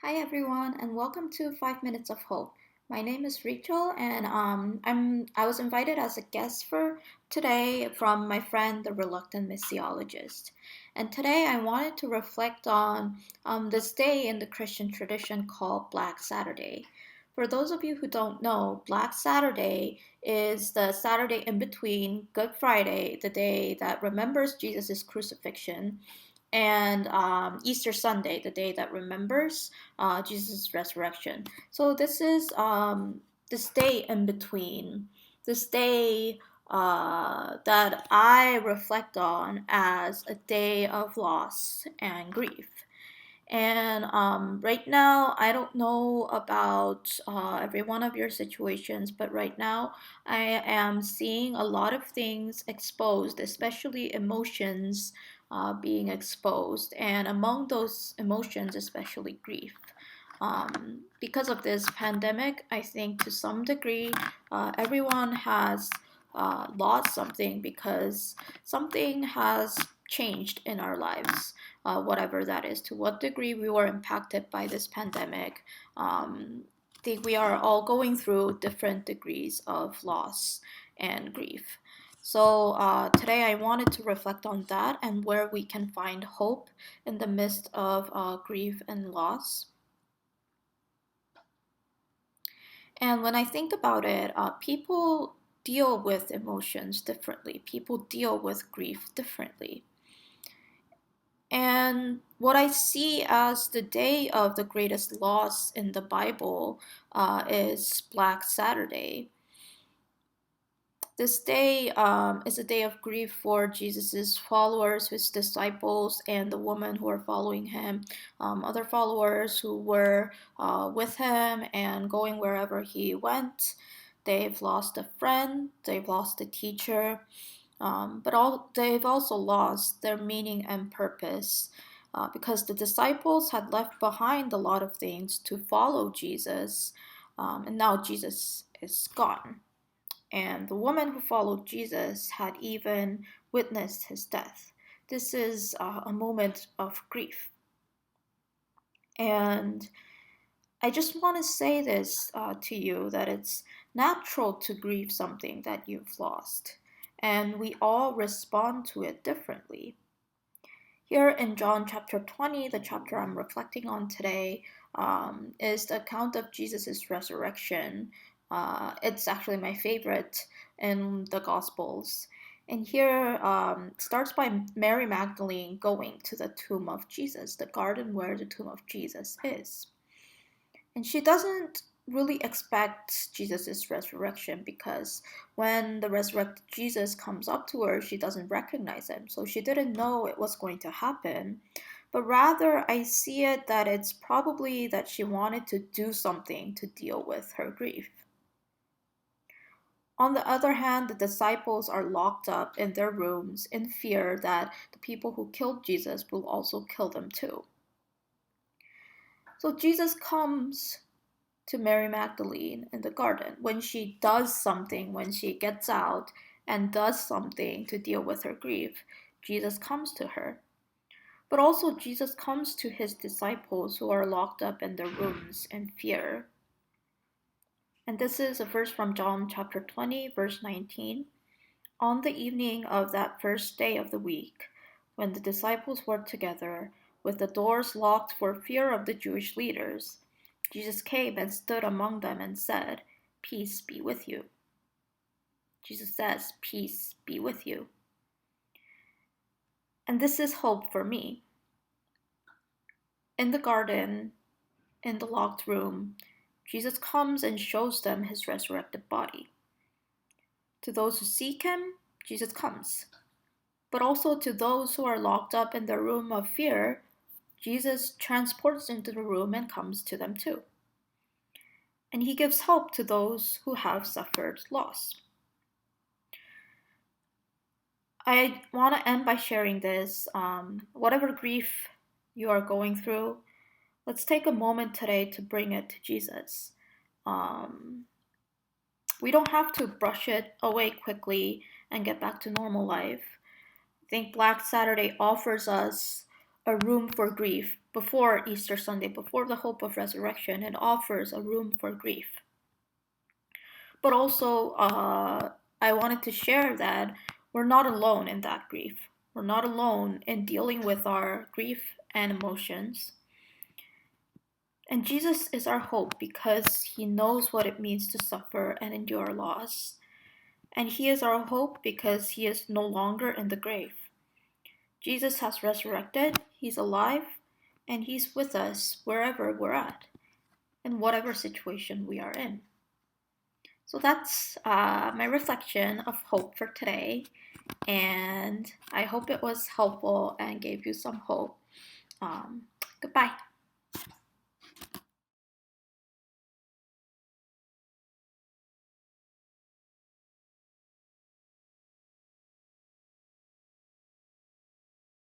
Hi everyone, and welcome to 5 Minutes of Hope. My name is Rachel, and I was invited as a guest for today from my friend, the reluctant missiologist. And today I wanted to reflect on this day in the Christian tradition called Black Saturday. For those of you who don't know, Black Saturday is the Saturday in between Good Friday, the day that remembers Jesus' crucifixion, and Easter Sunday, the day that remembers Jesus' resurrection. So this is this day in between, this day that I reflect on as a day of loss and grief. And right now, I don't know about every one of your situations, but right now, I am seeing a lot of things exposed, especially emotions being exposed. And among those emotions, especially grief. Because of this pandemic, I think to some degree, everyone has lost something because something has changed in our lives, whatever that is. To what degree we were impacted by this pandemic, I think we are all going through different degrees of loss and grief. So today I wanted to reflect on that and where we can find hope in the midst of grief and loss. And when I think about it, people deal with emotions differently. People deal with grief differently. And what I see as the day of the greatest loss in the Bible is Black Saturday. This day is a day of grief for Jesus' followers, his disciples, and the women who are following him, other followers who were with him and going wherever he went. They've lost a friend, they've lost a teacher, they've also lost their meaning and purpose. Because the disciples had left behind a lot of things to follow Jesus, and now Jesus is gone. And the woman who followed Jesus had even witnessed his death. This is a moment of grief. And I just want to say this to you that it's natural to grieve something that you've lost, and we all respond to it differently. Here in John chapter 20, the chapter I'm reflecting on today, is the account of Jesus' resurrection. It's actually my favorite in the Gospels. And here starts by Mary Magdalene going to the tomb of Jesus, the garden where the tomb of Jesus is. And she doesn't really expect Jesus' resurrection because when the resurrected Jesus comes up to her, she doesn't recognize him. So she didn't know it was going to happen. But rather, I see it that it's probably that she wanted to do something to deal with her grief. On the other hand, the disciples are locked up in their rooms in fear that the people who killed Jesus will also kill them too. So Jesus comes to Mary Magdalene in the garden when she does something, when she gets out and does something to deal with her grief. Jesus comes to her. But also, Jesus comes to his disciples who are locked up in their rooms in fear. And this is a verse from John chapter 20, verse 19. On the evening of that first day of the week, when the disciples were together, with the doors locked for fear of the Jewish leaders, Jesus came and stood among them and said, "Peace be with you." Jesus says, "Peace be with you." And this is hope for me. In the garden, in the locked room, Jesus comes and shows them his resurrected body. To those who seek him, Jesus comes. But also to those who are locked up in their room of fear, Jesus transports into the room and comes to them too. And he gives hope to those who have suffered loss. I want to end by sharing this. Whatever grief you are going through, let's take a moment today to bring it to Jesus. Um, we don't have to brush it away quickly and get back to normal life. I think Black Saturday offers us a room for grief before Easter Sunday, before the hope of resurrection, it offers a room for grief. But also, I wanted to share that we're not alone in that grief. We're not alone in dealing with our grief and emotions. And Jesus is our hope because he knows what it means to suffer and endure loss. And he is our hope because he is no longer in the grave. Jesus has resurrected, he's alive, and he's with us wherever we're at, in whatever situation we are in. So that's my reflection of hope for today, and I hope it was helpful and gave you some hope. Goodbye.